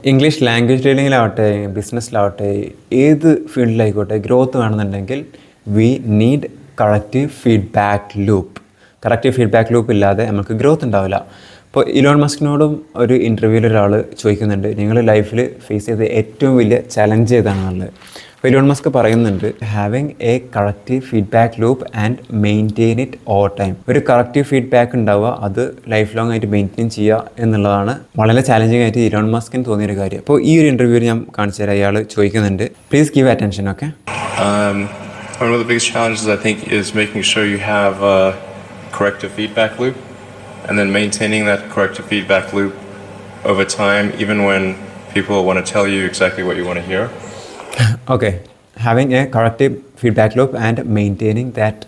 English language ലേണിങ്ങിലാവട്ടെ, ബിസിനസ്സിലാവട്ടെ, ഏത് ഫീൽഡിലായിക്കോട്ടെ growth വേണമെന്നുണ്ടെങ്കിൽ we need corrective feedback loop. Corrective feedback loop ഇല്ലാതെ നമുക്ക് ഗ്രോത്ത് ഉണ്ടാവില്ല. ഇപ്പോൾ ഇലോൺ മസ്കിനോടും ഒരു ഇൻ്റർവ്യൂവിൽ ഒരാൾ ചോദിക്കുന്നുണ്ട്, നിങ്ങൾ ലൈഫിൽ ഫേസ് ചെയ്ത ഏറ്റവും വലിയ ചലഞ്ച് ഏതാണെന്നുള്ളത്. അപ്പോൾ ഇലോൺ മസ്ക് പറയുന്നുണ്ട്, having A corrective feedback loop and maintain it over time. ഒരു കറക്റ്റീവ് ഫീഡ്ബാക്ക് ഉണ്ടാവുക, അത് ലൈഫ് ലോങ് ആയിട്ട് മെയിൻറ്റെയിൻ ചെയ്യുക എന്നുള്ളതാണ് വളരെ ചാലഞ്ചിങ് ആയിട്ട് ഇലോൺ മസ്കിന് തോന്നിയൊരു കാര്യം. അപ്പോൾ ഈ ഒരു ഇൻ്റർവ്യൂവിൽ ഞാൻ കാണിച്ചു തരാം. അയാൾ ചോദിക്കുന്നുണ്ട്, please give attention. Okay. One of the biggest challenges I think is making sure you have a corrective feedback loop and then maintaining that corrective feedback loop over time even when people want to tell you exactly what you want to hear. Okay, having a corrective feedback loop and maintaining that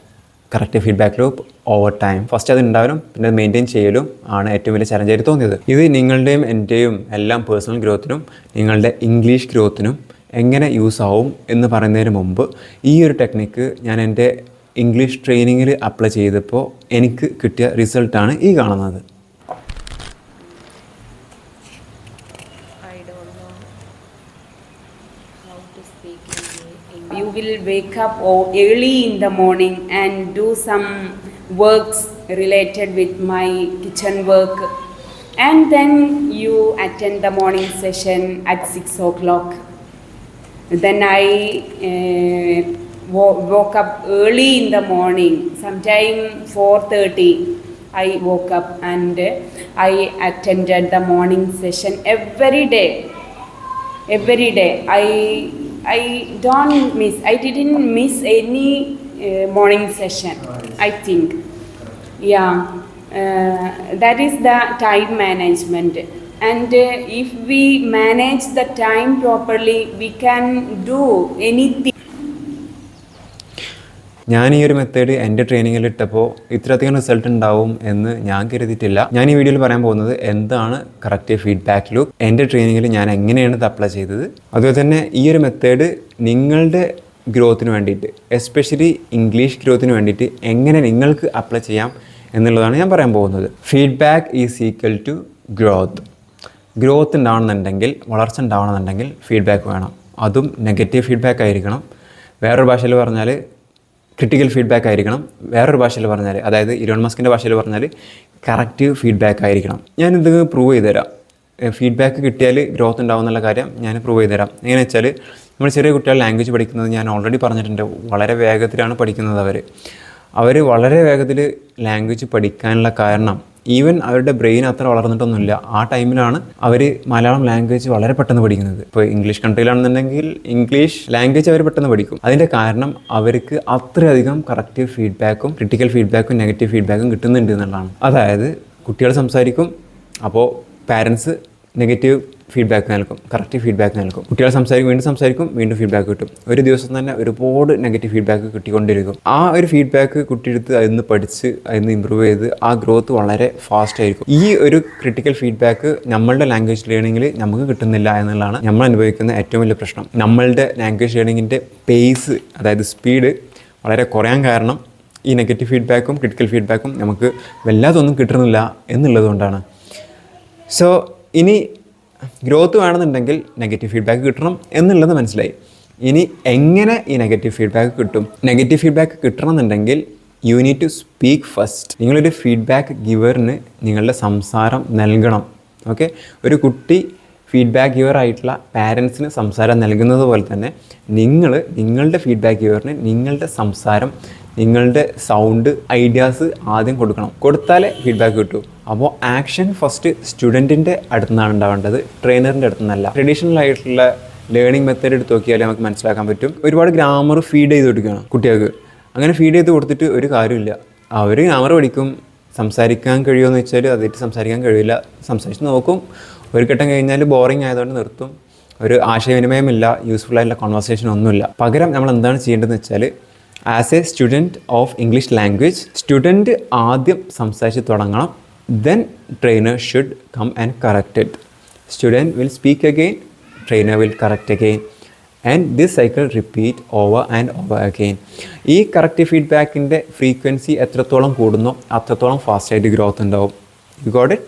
corrective feedback loop over time. First അത് ഉണ്ടാവലും പിന്നെ അത് maintain ചെയ്യലും ആണ് ഏറ്റവും വലിയ ചലഞ്ചായിട്ട് തോന്നിയത്. ഇത് നിങ്ങളുടെയും എൻ്റെയും എല്ലാം പേഴ്സണൽ ഗ്രോത്തിനും നിങ്ങളുടെ ഇംഗ്ലീഷ് ഗ്രോത്തിനും എങ്ങനെ യൂസ് ആവും എന്ന് പറയുന്നതിന് മുമ്പ് ഈ ഒരു ടെക്നിക്ക് ഞാൻ എൻ്റെ ഇംഗ്ലീഷ് ട്രെയിനിങ്ങിൽ അപ്ലൈ ചെയ്തപ്പോൾ എനിക്ക് കിട്ടിയ റിസൾട്ടാണ് ഈ കാണുന്നത്. You will wake up early in the morning and do some works related with my kitchen work, and then you attend the morning session at 6 o'clock. Then I woke up early in the morning, sometime 4:30 I woke up and I attended the morning session every day. I didn't miss any morning session, I think. Yeah, that is the time management. And if we manage the time properly, we can do anything. ഞാൻ ഈ ഒരു method എൻ്റെ ട്രെയിനിങ്ങിൽ ഇട്ടപ്പോൾ ഇത്രയധികം result ഉണ്ടാവും എന്ന് ഞാൻ കരുതിയിട്ടില്ല. ഞാൻ ഈ വീഡിയോയിൽ പറയാൻ പോകുന്നത് എന്താണ് കറക്റ്റീവ് ഫീഡ്ബാക്ക് ലൂപ്പ്, എൻ്റെ ട്രെയിനിങ്ങിൽ ഞാൻ എങ്ങനെയാണ് ഇത് അപ്ലൈ ചെയ്തത്, അതുപോലെ തന്നെ ഈ ഒരു മെത്തേഡ് നിങ്ങളുടെ ഗ്രോത്തിന് വേണ്ടിയിട്ട്, എസ്പെഷ്യലി ഇംഗ്ലീഷ് ഗ്രോത്തിന് വേണ്ടിയിട്ട് എങ്ങനെ നിങ്ങൾക്ക് അപ്ലൈ ചെയ്യാം എന്നുള്ളതാണ് ഞാൻ പറയാൻ പോകുന്നത്. Feedback is equal to growth. Growth ഉണ്ടാവണമെന്നുണ്ടെങ്കിൽ, വളർച്ച ഉണ്ടാവണമെന്നുണ്ടെങ്കിൽ ഫീഡ്ബാക്ക് വേണം. അതും നെഗറ്റീവ് ഫീഡ്ബാക്ക് ആയിരിക്കണം. വേറൊരു ഭാഷയിൽ പറഞ്ഞാൽ ക്രിട്ടിക്കൽ ഫീഡ്ബാക്ക് ആയിരിക്കണം. വേറൊരു ഭാഷയിൽ പറഞ്ഞാൽ, അതായത് ഇലോൺ മസ്കിൻ്റെ ഭാഷയിൽ പറഞ്ഞാൽ കറക്റ്റീവ് ഫീഡ്ബാക്ക് ആയിരിക്കണം. ഞാനിത് പ്രൂവ് ചെയ്ത് തരാം. ഫീഡ്ബാക്ക് കിട്ടിയാൽ ഗ്രോത്ത് ഉണ്ടാവും എന്നുള്ള കാര്യം ഞാൻ പ്രൂവ് ചെയ്ത് തരാം. എങ്ങനെയാണെന്ന് വെച്ചാൽ, നമ്മൾ ചെറിയ കുട്ടികൾ ലാംഗ്വേജ് പഠിക്കുന്നത് ഞാൻ ഓൾറെഡി പറഞ്ഞിട്ടുണ്ട്. വളരെ വേഗത്തിലാണ് പഠിക്കുന്നത് അവർ വളരെ വേഗത്തിൽ ലാംഗ്വേജ് പഠിക്കാനുള്ള കാരണം ഈവൻ അവരുടെ ബ്രെയിൻ അത്ര വളർന്നിട്ടൊന്നുമില്ല. ആ ടൈമിലാണ് അവർ മലയാളം ലാംഗ്വേജ് വളരെ പെട്ടെന്ന് പഠിക്കുന്നത്. ഇപ്പോൾ ഇംഗ്ലീഷ് കൺട്രിയിലാണെന്നുണ്ടെങ്കിൽ ഇംഗ്ലീഷ് ലാംഗ്വേജ് അവർ പെട്ടെന്ന് പഠിക്കും. അതിൻ്റെ കാരണം അവർക്ക് അത്രയധികം കറക്റ്റീവ് ഫീഡ്ബാക്കും ക്രിട്ടിക്കൽ ഫീഡ്ബാക്കും നെഗറ്റീവ് ഫീഡ്ബാക്കും കിട്ടുന്നുണ്ട് എന്നുള്ളതാണ്. അതായത് കുട്ടികൾ സംസാരിക്കും, അപ്പോൾ പാരൻസ് നെഗറ്റീവ് ഫീഡ്ബാക്ക് നൽകും, കറക്റ്റീവ് ഫീഡ്ബാക്ക് നൽകും. കുട്ടികൾ സംസാരിക്കും, വീണ്ടും ഫീഡ്ബാക്ക് കിട്ടും. ഒരു ദിവസം തന്നെ ഒരുപാട് നെഗറ്റീവ് ഫീഡ്ബാക്ക് കിട്ടിക്കൊണ്ടിരിക്കും. ആ ഒരു ഫീഡ്ബാക്ക് കുട്ടിയെടുത്ത് അതിന് പഠിച്ച് അതിന് ഇമ്പ്രൂവ് ചെയ്ത് ആ ഗ്രോത്ത് വളരെ ഫാസ്റ്റ് ആയിരിക്കും. ഈ ഒരു ക്രിട്ടിക്കൽ ഫീഡ്ബാക്ക് നമ്മളുടെ ലാംഗ്വേജ് ലേണിങ്ങിൽ നമുക്ക് കിട്ടുന്നില്ല എന്നുള്ളതാണ് നമ്മൾ അനുഭവിക്കുന്ന ഏറ്റവും വലിയ പ്രശ്നം. നമ്മളുടെ ലാംഗ്വേജ് ലേണിങ്ങിൻ്റെ പേസ്, അതായത് സ്പീഡ് വളരെ കുറയാൻ കാരണം ഈ നെഗറ്റീവ് ഫീഡ്ബാക്കും ക്രിട്ടിക്കൽ ഫീഡ്ബാക്കും നമുക്ക് വല്ലാതൊന്നും കിട്ടുന്നില്ല എന്നുള്ളതുകൊണ്ടാണ്. സോ ഇനി ഗ്രോത്ത് വേണമെന്നുണ്ടെങ്കിൽ നെഗറ്റീവ് ഫീഡ്ബാക്ക് കിട്ടണം എന്നുള്ളത് മനസ്സിലായി. ഇനി എങ്ങനെ ഈ നെഗറ്റീവ് ഫീഡ്ബാക്ക് കിട്ടും? നെഗറ്റീവ് ഫീഡ്ബാക്ക് കിട്ടണമെന്നുണ്ടെങ്കിൽ you need to speak first. നിങ്ങളൊരു ഫീഡ്ബാക്ക് ഗിവറിന് നിങ്ങളുടെ സംസാരം നൽകണം. ഓക്കെ, ഒരു കുട്ടി ഫീഡ്ബാക്ക് ഗിവർ ആയിട്ടുള്ള പാരൻസിന് സംസാരം നൽകുന്നത് പോലെ തന്നെ നിങ്ങളുടെ ഫീഡ്ബാക്ക് ഗിവറിന് നിങ്ങളുടെ സംസാരം, നിങ്ങളുടെ സൗണ്ട്, ഐഡിയാസ് ആദ്യം കൊടുത്താലേ ഫീഡ്ബാക്ക് കിട്ടൂ. അപ്പോൾ ആക്ഷൻ ഫസ്റ്റ് സ്റ്റുഡൻറ്റിൻ്റെ അടുത്തു നിന്നാണ് ഉണ്ടാവേണ്ടത്, ട്രെയിനറിൻ്റെ അടുത്തു നിന്നല്ല. ട്രഡീഷണൽ ആയിട്ടുള്ള ലേണിംഗ് മെത്തേഡ് എടുത്ത് നോക്കിയാൽ നമുക്ക് മനസ്സിലാക്കാൻ പറ്റും. ഒരുപാട് ഗ്രാമർ ഫീഡ് ചെയ്ത് കൊടുക്കുകയാണ് കുട്ടികൾക്ക്. അങ്ങനെ ഫീഡ് ചെയ്ത് കൊടുത്തിട്ട് ഒരു കാര്യമില്ല. അവർ ഗ്രാമർ പഠിക്കും, സംസാരിക്കാൻ കഴിയുമെന്ന് വെച്ചാൽ അതായിട്ട് സംസാരിക്കാൻ കഴിയില്ല. സംസാരിച്ച് നോക്കും, ഒരു ഘട്ടം കഴിഞ്ഞാൽ ബോറിംഗ് ആയതുകൊണ്ട് നിർത്തും. ഒരു ആശയവിനിമയമില്ല, യൂസ്ഫുൾ ആയിട്ടുള്ള കോൺവെർസേഷൻ ഒന്നുമില്ല. പകരം നമ്മൾ എന്താണ് ചെയ്യേണ്ടതെന്ന് വെച്ചാൽ, as A student of English language, student ആദ്യം സംസാരിച്ച് തുടങ്ങണം. Then trainer should come and correct it. Student will speak again, trainer will correct again, and this cycle repeat over and over again. ഈ കറക്റ്റീവ് ഫീഡ്ബാക്കിൻ്റെ ഫ്രീക്വൻസി എത്രത്തോളം കൂടുന്നോ അത്രത്തോളം ഫാസ്റ്റായിട്ട് growth ഉണ്ടാവും. You got it?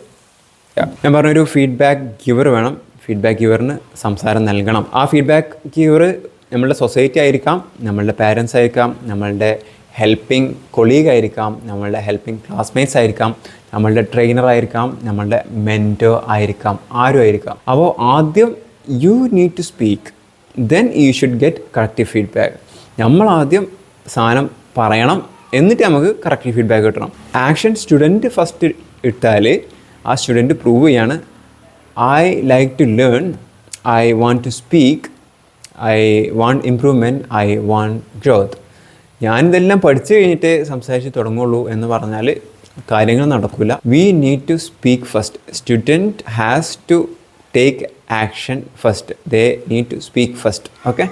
ഞാൻ പറഞ്ഞൊരു ഫീഡ്ബാക്ക് ഗിവർ വേണം, feedback ഗിവറിന് സംസാരം നൽകണം. ആ ഫീഡ്ബാക്ക് ഗിവർ നമ്മളുടെ സൊസൈറ്റി ആയിരിക്കാം, നമ്മളുടെ പാരൻസ് ആയിരിക്കാം, നമ്മളുടെ ഹെൽപ്പിംഗ് കൊളീഗ് ആയിരിക്കാം, നമ്മളുടെ ഹെൽപ്പിംഗ് ക്ലാസ്മേറ്റ്സ് ആയിരിക്കാം, നമ്മളുടെ ട്രെയിനർ ആയിരിക്കാം, നമ്മളുടെ മെൻറ്റർ ആയിരിക്കാം, ആരും ആയിരിക്കാം. അപ്പോൾ ആദ്യം you need to speak, then you should get corrective feedback. നമ്മൾ ആദ്യം സാധനം പറയണം, എന്നിട്ട് നമുക്ക് കറക്റ്റീവ് ഫീഡ്ബാക്ക് കിട്ടണം. ആക്ഷൻ സ്റ്റുഡൻറ്റ് ഫസ്റ്റ് ഇട്ടാൽ ആ സ്റ്റുഡൻറ്റ് പ്രൂവ് ചെയ്യാണ് I like to learn, I want to speak, I want improvement, I want growth. ഞാനിതെല്ലാം പഠിച്ചു കഴിഞ്ഞിട്ട് സംസാരിച്ച് തുടങ്ങുള്ളൂ എന്ന് പറഞ്ഞാൽ കാര്യങ്ങൾ നടക്കില്ല. We need to speak first. Student has to take action first. They need to speak first. Okay,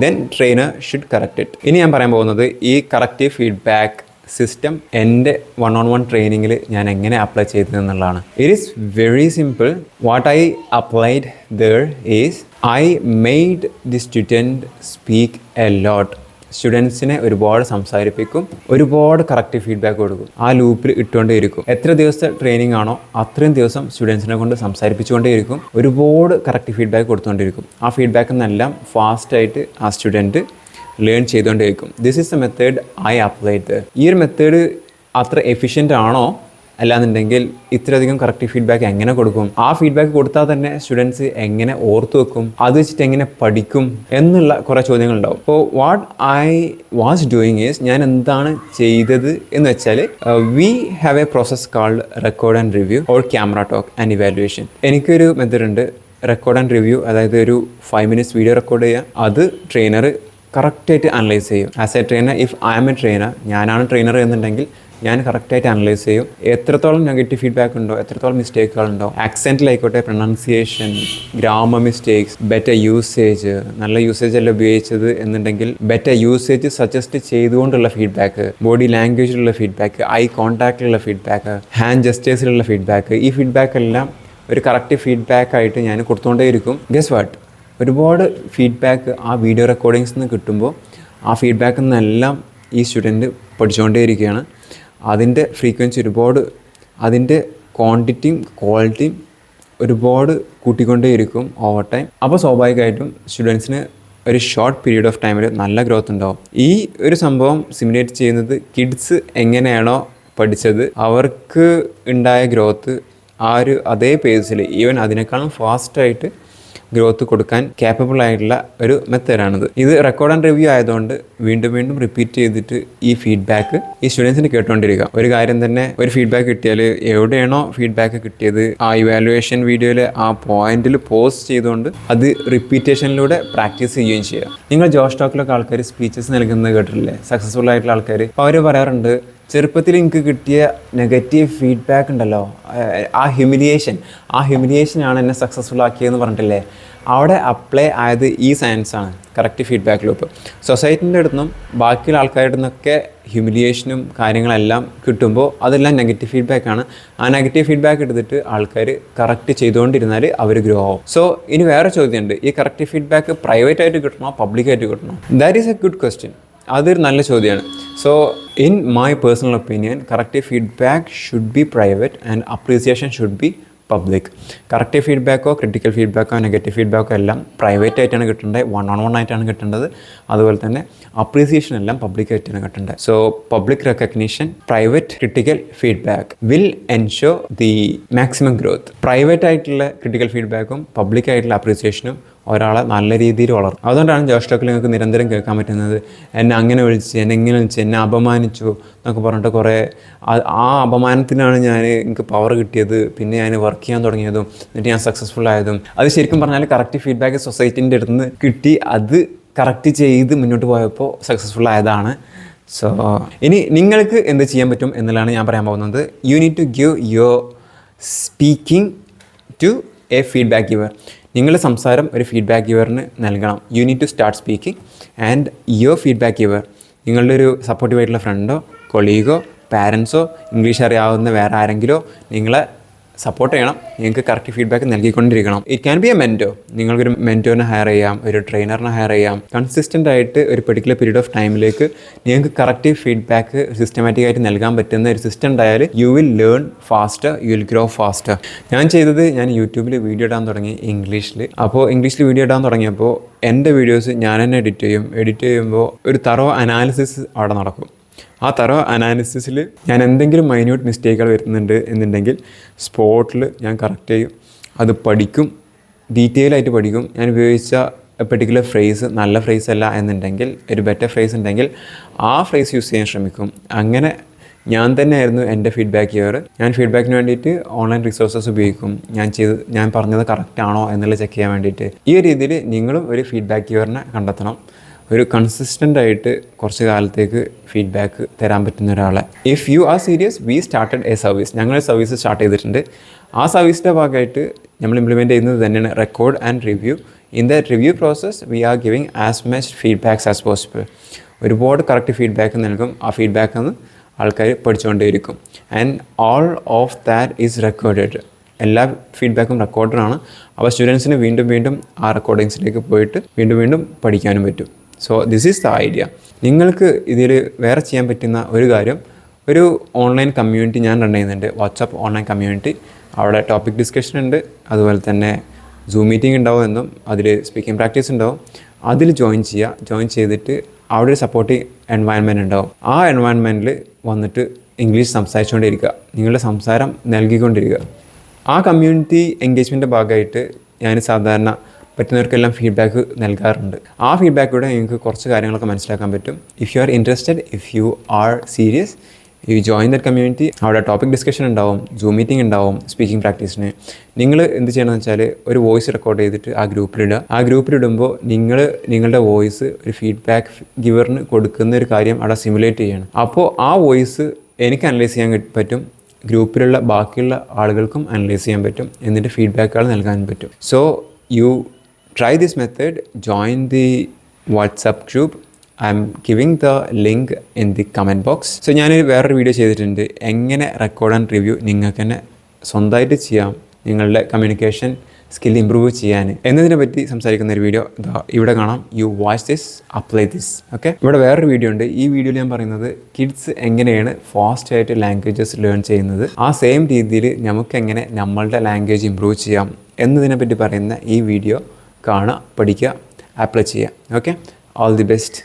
then trainer should correct it. ഇനി ഞാൻ പറയാൻ പോകുന്നത് ഈ കറക്റ്റീവ് ഫീഡ്ബാക്ക് സിസ്റ്റം എൻ്റെ 1-on-1 ട്രെയിനിങ്ങിൽ ഞാൻ എങ്ങനെ അപ്ലൈ ചെയ്തത് എന്നുള്ളതാണ്. It is very simple. What I applied there is I made the student speak a lot. സ്റ്റുഡൻസിനെ ഒരുപാട് സംസാരിപ്പിക്കും, ഒരുപാട് കറക്റ്റീവ് ഫീഡ്ബാക്ക് കൊടുക്കും, ആ ലൂപ്പിൽ ഇട്ടുകൊണ്ടേയിരിക്കും. എത്ര ദിവസത്തെ ട്രെയിനിങ് ആണോ അത്രയും ദിവസം സ്റ്റുഡൻസിനെ കൊണ്ട് സംസാരിപ്പിച്ചുകൊണ്ടേയിരിക്കും, ഒരുപാട് കറക്റ്റീവ് ഫീഡ്ബാക്ക് കൊടുത്തുകൊണ്ടിരിക്കും. ആ ഫീഡ്ബാക്കിൽ നിന്നെല്ലാം ഫാസ്റ്റായിട്ട് ആ സ്റ്റുഡൻറ്റ് ലേൺ ചെയ്തുകൊണ്ടേയിരിക്കും. This is the method I applied. ഈ ഒരു മെത്തേഡ് അത്ര എഫിഷ്യൻ്റ് ആണോ, അല്ലാന്നുണ്ടെങ്കിൽ ഇത്രയധികം കറക്റ്റീവ് ഫീഡ്ബാക്ക് എങ്ങനെ കൊടുക്കും, ആ ഫീഡ്ബാക്ക് കൊടുത്താൽ തന്നെ സ്റ്റുഡൻസ് എങ്ങനെ ഓർത്ത് വെക്കും, അത് വെച്ചിട്ട് എങ്ങനെ പഠിക്കും എന്നുള്ള കുറേ ചോദ്യങ്ങളുണ്ടാവും. അപ്പോൾ what I was doing is, ഞാൻ എന്താണ് ചെയ്തത് എന്ന് വെച്ചാൽ we have A process called record and review or camera talk and evaluation. എനിക്കൊരു മെത്തേഡ് ഉണ്ട്, റെക്കോർഡ് ആൻഡ് റിവ്യൂ. അതായത് ഒരു 5 minutes വീഡിയോ റെക്കോർഡ് ചെയ്യുക, അത് ട്രെയിനർ കറക്റ്റായിട്ട് അനലൈസ് ചെയ്യും. As a trainer, if I am a trainer, ഞാനാണ് ട്രെയിനർ എന്നുണ്ടെങ്കിൽ ഞാൻ കറക്റ്റായിട്ട് അനലൈസ് ചെയ്യും. എത്രത്തോളം നെഗറ്റീവ് ഫീഡ്ബാക്ക് ഉണ്ടോ, എത്രത്തോളം മിസ്റ്റേക്കുകളുണ്ടോ, ആക്സെൻറ്റിലായിക്കോട്ടെ, pronunciation, grammar mistakes, better usage, നല്ല യൂസേജ് അല്ല ഉപയോഗിച്ചത് എന്നുണ്ടെങ്കിൽ ബെറ്റർ യൂസേജ് സജസ്റ്റ് ചെയ്തുകൊണ്ടുള്ള ഫീഡ്ബാക്ക്, ബോഡി ലാംഗ്വേജിലുള്ള ഫീഡ്ബാക്ക്, ഐ കോൺടാക്റ്റിലുള്ള ഫീഡ്ബാക്ക്, ഹാൻഡ് ജസ്റ്റേഴ്സിലുള്ള ഫീഡ്ബാക്ക്, ഈ ഫീഡ്ബാക്കെല്ലാം ഒരു കറക്റ്റ് ഫീഡ്ബാക്കായിട്ട് ഞാൻ കൊടുത്തുകൊണ്ടേയിരിക്കും. ഗസ് വാട്ട്, ഒരുപാട് ഫീഡ്ബാക്ക് ആ വീഡിയോ റെക്കോർഡിങ്സിൽ നിന്ന് കിട്ടുമ്പോൾ ആ ഫീഡ്ബാക്കിൽ നിന്നെല്ലാം ഈ സ്റ്റുഡൻറ്റ് പഠിച്ചുകൊണ്ടേയിരിക്കുകയാണ്. അതിൻ്റെ ഫ്രീക്വൻസി ഒരുപാട്, അതിൻ്റെ ക്വാണ്ടിറ്റിയും ക്വാളിറ്റിയും ഒരുപാട് കൂട്ടിക്കൊണ്ടേയിരിക്കും ഓവർ ടൈം. അപ്പോൾ സ്വാഭാവികമായിട്ടും സ്റ്റുഡൻസിന് ഒരു ഷോർട്ട് പീരീഡ് ഓഫ് ടൈമിൽ നല്ല ഗ്രോത്ത് ഉണ്ടാവും. ഈ ഒരു സംഭവം സിമുലേറ്റ് ചെയ്യുന്നത് കിഡ്സ് എങ്ങനെയാണോ പഠിച്ചത് അവർക്ക് ഉണ്ടായ ഗ്രോത്ത് ആ ഒരു അതേ പേസിൽ, ഈവൻ അതിനേക്കാളും ഫാസ്റ്റായിട്ട് ഗ്രോത്ത് കൊടുക്കാൻ ക്യാപ്പബിൾ ആയിട്ടുള്ള ഒരു മെത്തേഡാണിത്. ഇത് റെക്കോർഡ് ആൻഡ് റിവ്യൂ ആയതുകൊണ്ട് വീണ്ടും വീണ്ടും റിപ്പീറ്റ് ചെയ്തിട്ട് ഈ ഫീഡ്ബാക്ക് ഈ സ്റ്റുഡൻസിന് കേട്ടുകൊണ്ടിരിക്കുക. ഒരു കാര്യം തന്നെ, ഒരു ഫീഡ്ബാക്ക് കിട്ടിയാൽ എവിടെയാണോ ഫീഡ്ബാക്ക് കിട്ടിയത് ആ ഇവാലുവേഷൻ വീഡിയോയിൽ ആ പോയിന്റിൽ പോസ്റ്റ് ചെയ്തുകൊണ്ട് അത് റിപ്പീറ്റേഷനിലൂടെ പ്രാക്ടീസ് ചെയ്യുകയും ചെയ്യുക. നിങ്ങൾ ജോഷ് ടോക്കിലൊക്കെ ആൾക്കാർ സ്പീച്ചസ് നൽകുന്നത് കേട്ടിട്ടില്ലേ, സക്സസ്ഫുൾ ആയിട്ടുള്ള ആൾക്കാർ. അപ്പോൾ അവർ പറയാറുണ്ട്, ചെറുപ്പത്തിൽ എനിക്ക് കിട്ടിയ നെഗറ്റീവ് ഫീഡ്ബാക്ക് ഉണ്ടല്ലോ, ആ ഹ്യൂമിലിയേഷനാണ് എന്നെ സക്സസ്ഫുൾ ആക്കിയതെന്ന് പറഞ്ഞിട്ടില്ലേ. അവിടെ അപ്ലൈ ആയത് ഈ സയൻസാണ്, കറക്റ്റ് ഫീഡ്ബാക്ക് ലൂപ്പ്. സൊസൈറ്റിൻ്റെ അടുത്തുനിന്നും ബാക്കിയുള്ള ആൾക്കാരുടെ നിന്നൊക്കെ ഹ്യൂമിലിയേഷനും കാര്യങ്ങളെല്ലാം കിട്ടുമ്പോൾ അതെല്ലാം നെഗറ്റീവ് ഫീഡ്ബാക്കാണ്. ആ നെഗറ്റീവ് ഫീഡ്ബാക്ക് എടുത്തിട്ട് ആൾക്കാർ കറക്റ്റ് ചെയ്തുകൊണ്ടിരുന്നാൽ അവർ ഗ്രോ ആവും. സോ ഇനി വേറെ ചോദ്യമുണ്ട്, ഈ കറക്റ്റ് ഫീഡ്ബാക്ക് പ്രൈവറ്റ് ആയിട്ട് കിട്ടണോ പബ്ലിക്കായിട്ട് കിട്ടണോ? That is a good question. അതൊരു നല്ല ചോദ്യമാണ്. So in my personal opinion, corrective feedback should be private and appreciation should be public. Corrective ഫീഡ്ബാക്കോ ക്രിട്ടിക്കൽ ഫീഡ്ബാക്കോ നെഗറ്റീവ് ഫീഡ്ബാക്കോ എല്ലാം പ്രൈവറ്റ് ആയിട്ടാണ് കിട്ടേണ്ടത്, 1-on-1 ആയിട്ടാണ് കിട്ടേണ്ടത്. അതുപോലെ തന്നെ അപ്രീസിയേഷൻ എല്ലാം പബ്ലിക് ആയിട്ടാണ് കിട്ടേണ്ടത്. So public recognition, private critical feedback will ensure the maximum growth. Private ആയിട്ടുള്ള ക്രിട്ടിക്കൽ ഫീഡ്ബാക്കും പബ്ലിക് ആയിട്ടുള്ള അപ്രീസിയേഷനും ഒരാളെ നല്ല രീതിയിൽ വളർത്തും. അതുകൊണ്ടാണ് ജോഷ് ടോക്കിൽ നിങ്ങൾക്ക് നിരന്തരം കേൾക്കാൻ പറ്റുന്നത്, എന്നെ അങ്ങനെ വിളിച്ച്, എന്നെ ഇങ്ങനെ വിളിച്ച്, എന്നെ അപമാനിച്ചു എന്നൊക്കെ പറഞ്ഞിട്ട് കുറേ. ആ അപമാനത്തിനാണ് എനിക്ക് പവർ കിട്ടിയത്, പിന്നെ ഞാൻ വർക്ക് ചെയ്യാൻ തുടങ്ങിയതും, എന്നിട്ട് ഞാൻ സക്സസ്ഫുൾ ആയതും. അത് ശരിക്കും പറഞ്ഞാൽ കറക്റ്റ് ഫീഡ്ബാക്ക് സൊസൈറ്റീൻ്റെ അടുത്ത് നിന്ന് കിട്ടി, അത് കറക്റ്റ് ചെയ്ത് മുന്നോട്ട് പോയപ്പോൾ സക്സസ്ഫുൾ ആയതാണ്. സോ ഇനി നിങ്ങൾക്ക് എന്ത് ചെയ്യാൻ പറ്റും എന്നുള്ളതാണ് ഞാൻ പറയാൻ പോകുന്നത്. You need to give your speaking to a feedback giver. നിങ്ങളുടെ സംസാരം ഒരു ഫീഡ്ബാക്ക് ഗിവറിന് നൽകണം. You need to start speaking and your feedback giver, നിങ്ങളുടെ ഒരു സപ്പോർട്ടീവ് ആയിട്ടുള്ള ഫ്രണ്ടോ കൊളീഗോ പാരൻസോ ഇംഗ്ലീഷ് അറിയാവുന്ന വേറെ ആരെങ്കിലോ നിങ്ങളെ സപ്പോർട്ട് ചെയ്യണം, നിങ്ങൾക്ക് കറക്റ്റ് ഫീഡ്ബാക്ക് നൽകിക്കൊണ്ടിരിക്കണം. It can be a mentor. നിങ്ങൾക്കൊരു മെൻറ്റോറിനെ ഹയർ ചെയ്യാം, ഒരു ട്രെയിനറിനെ ഹയർ ചെയ്യാം. കൺസിസ്റ്റൻ്റ് ആയിട്ട് ഒരു പെർട്ടിക്കുലർ പീരീഡ് ഓഫ് ടൈമിലേക്ക് നിങ്ങൾക്ക് കറക്റ്റ് ഫീഡ്ബാക്ക് സിസ്റ്റമാറ്റിക്കായിട്ട് നൽകാൻ പറ്റുന്ന ഒരു സിസ്റ്റം ഉണ്ടായാൽ you will learn faster, you will grow faster. ഞാൻ യൂട്യൂബിൽ വീഡിയോ ഇടാൻ തുടങ്ങി ഇംഗ്ലീഷിൽ. അപ്പോൾ ഇംഗ്ലീഷിൽ വീഡിയോ ഇടാൻ തുടങ്ങിയപ്പോൾ എൻ്റെ വീഡിയോസ് ഞാൻ തന്നെ എഡിറ്റ് ചെയ്യുമ്പോൾ ഒരു തറോ അനാലിസിസ് അവിടെ നടക്കും. ആ തറോ അനാലിസിസിൽ ഞാൻ എന്തെങ്കിലും മൈന്യൂട്ട് മിസ്റ്റേക്കുകൾ വരുന്നുണ്ട് എന്നുണ്ടെങ്കിൽ സ്പോട്ടിൽ ഞാൻ കറക്റ്റ് ചെയ്യും, അത് പഠിക്കും, ഡീറ്റെയിൽ ആയിട്ട് പഠിക്കും. ഞാൻ ഉപയോഗിച്ച പെർട്ടിക്കുലർ ഫ്രേസ് നല്ല ഫ്രേസ് അല്ല എന്നുണ്ടെങ്കിൽ ഒരു ബെറ്റർ ഫ്രേസ് ഉണ്ടെങ്കിൽ ആ ഫ്രേസ് യൂസ് ചെയ്യാൻ ശ്രമിക്കും. അങ്ങനെ ഞാൻ തന്നെയായിരുന്നു എൻ്റെ ഫീഡ്ബാക്ക് ഇയർ. ഞാൻ ഫീഡ്ബാക്കിന് വേണ്ടിയിട്ട് ഓൺലൈൻ റിസോഴ്സസ് ഉപയോഗിക്കും. ഞാൻ പറഞ്ഞത് കറക്റ്റ് ആണോ എന്നുള്ളത് ചെക്ക് ചെയ്യാൻ വേണ്ടിയിട്ട്. ഈ രീതിയിൽ നിങ്ങളും ഒരു ഫീഡ്ബാക്ക് ഇയറിനെ കണ്ടെത്തണം. ഒരു കൺസിസ്റ്റൻ്റ് ആയിട്ട് കുറച്ച് കാലത്തേക്ക് ഫീഡ്ബാക്ക് തരാൻ പറ്റുന്ന ഒരാളെ. If you are serious, we started a service. ഞങ്ങൾ സർവീസ് സ്റ്റാർട്ട് ചെയ്തിട്ടുണ്ട്. ആ സർവീസിൻ്റെ ഭാഗമായിട്ട് നമ്മൾ ഇംപ്ലിമെൻറ്റ് ചെയ്യുന്നത് തന്നെയാണ് record and review. In the review process we are giving as much feedbacks as possible. ഒരുപാട് കറക്റ്റ് ഫീഡ്ബാക്ക് നൽകും. ആ ഫീഡ്ബാക്കിൽ നിന്ന് ആൾക്കാർ പഠിച്ചുകൊണ്ടേയിരിക്കും. And all of that is recorded. എല്ലാ ഫീഡ്ബാക്കും റെക്കോർഡറാണ്. അപ്പോൾ സ്റ്റുഡൻസിന് വീണ്ടും ആ റെക്കോർഡിങ്സിലേക്ക് പോയിട്ട് വീണ്ടും പഠിക്കാനും പറ്റും. So this is the idea. നിങ്ങൾക്ക് ഇതിൽ വേറെ ചെയ്യാൻ പറ്റുന്ന ഒരു കാര്യം, ഒരു ഓൺലൈൻ കമ്മ്യൂണിറ്റി ഞാൻ റൺ ചെയ്യുന്നുണ്ട്, വാട്സപ്പ് ഓൺലൈൻ കമ്മ്യൂണിറ്റി. അവിടെ ടോപ്പിക് ഡിസ്കഷൻ ഉണ്ട്, അതുപോലെ തന്നെ സൂം മീറ്റിംഗ് ഉണ്ടാവും എന്നും അതിൽ സ്പീക്കിംഗ് പ്രാക്ടീസ് ഉണ്ടാവും. അതിൽ ജോയിൻ ചെയ്തിട്ട് അവിടെ ഒരു സപ്പോർട്ടിങ് എൻവയൺമെൻറ്റ് ഉണ്ടാവും. ആ എൻവയൺമെൻറ്റിൽ വന്നിട്ട് ഇംഗ്ലീഷ് സംസാരിച്ചുകൊണ്ടിരിക്കുക, നിങ്ങളുടെ സംസാരം നൽകിക്കൊണ്ടിരിക്കുക. ആ കമ്മ്യൂണിറ്റി എൻഗേജ്മെൻറ്റിൻ്റെ ഭാഗമായിട്ട് ഞാൻ സാധാരണ പറ്റുന്നവർക്കെല്ലാം ഫീഡ്ബാക്ക് നൽകാറുണ്ട്. ആ ഫീഡ്ബാക്കിലൂടെ നിങ്ങൾക്ക് കുറച്ച് കാര്യങ്ങളൊക്കെ മനസ്സിലാക്കാൻ പറ്റും. If you are interested, if you are serious, you join that community. അവിടെ ടോപ്പിക് ഡിസ്കഷൻ ഉണ്ടാവും, സൂം മീറ്റിംഗ് ഉണ്ടാവും, സ്പീക്കിംഗ് പ്രാക്ടീസിന്. നിങ്ങൾ എന്ത് ചെയ്യണമെന്ന് വെച്ചാൽ ഒരു വോയിസ് റെക്കോർഡ് ചെയ്തിട്ട് ആ ഗ്രൂപ്പിലിടുക. ആ ഗ്രൂപ്പിലിടുമ്പോൾ നിങ്ങളുടെ വോയിസ് ഒരു ഫീഡ്ബാക്ക് ഗിവറിന് കൊടുക്കുന്ന ഒരു കാര്യം അവിടെ സിമുലേറ്റ് ചെയ്യണം. അപ്പോൾ ആ വോയിസ് എനിക്ക് അനലൈസ് ചെയ്യാൻ പറ്റും, ഗ്രൂപ്പിലുള്ള ബാക്കിയുള്ള ആളുകൾക്കും അനലൈസ് ചെയ്യാൻ പറ്റും, എന്നിട്ട് ഫീഡ്ബാക്കുകൾ നൽകാൻ പറ്റും. So you try this method, join the WhatsApp group. I'm giving the link in the comment box. So ഞാൻ വേറൊരു വീഡിയോ ചെയ്തിട്ടുണ്ട്, എങ്ങനെ റെക്കോർഡ് ആൻഡ് റിവ്യൂ നിങ്ങൾക്ക് തന്നെ സ്വന്തമായിട്ട് ചെയ്യാം, നിങ്ങളുടെ കമ്മ്യൂണിക്കേഷൻ സ്കിൽ ഇമ്പ്രൂവ് ചെയ്യാൻ എന്നതിനെ പറ്റി സംസാരിക്കുന്ന ഒരു വീഡിയോ ഇവിടെ കാണാം. You watch this, apply this. Okay, ഇവിടെ വേറൊരു വീഡിയോ ഉണ്ട്. ഈ വീഡിയോയിൽ ഞാൻ പറയുന്നത് കിഡ്സ് എങ്ങനെയാണ് ഫാസ്റ്റായിട്ട് ലാംഗ്വേജസ് ലേൺ ചെയ്യുന്നത്, ആ സെയിം രീതിയിൽ നമുക്ക് എങ്ങനെ നമ്മളുടെ ലാംഗ്വേജ് ഇമ്പ്രൂവ് ചെയ്യാം എന്നതിനെ പറ്റി പറയുന്ന ഈ വീഡിയോ കാണുക, പഠിക്കുക, അപ്ലൈ ചെയ്യുക. Okay, all the best.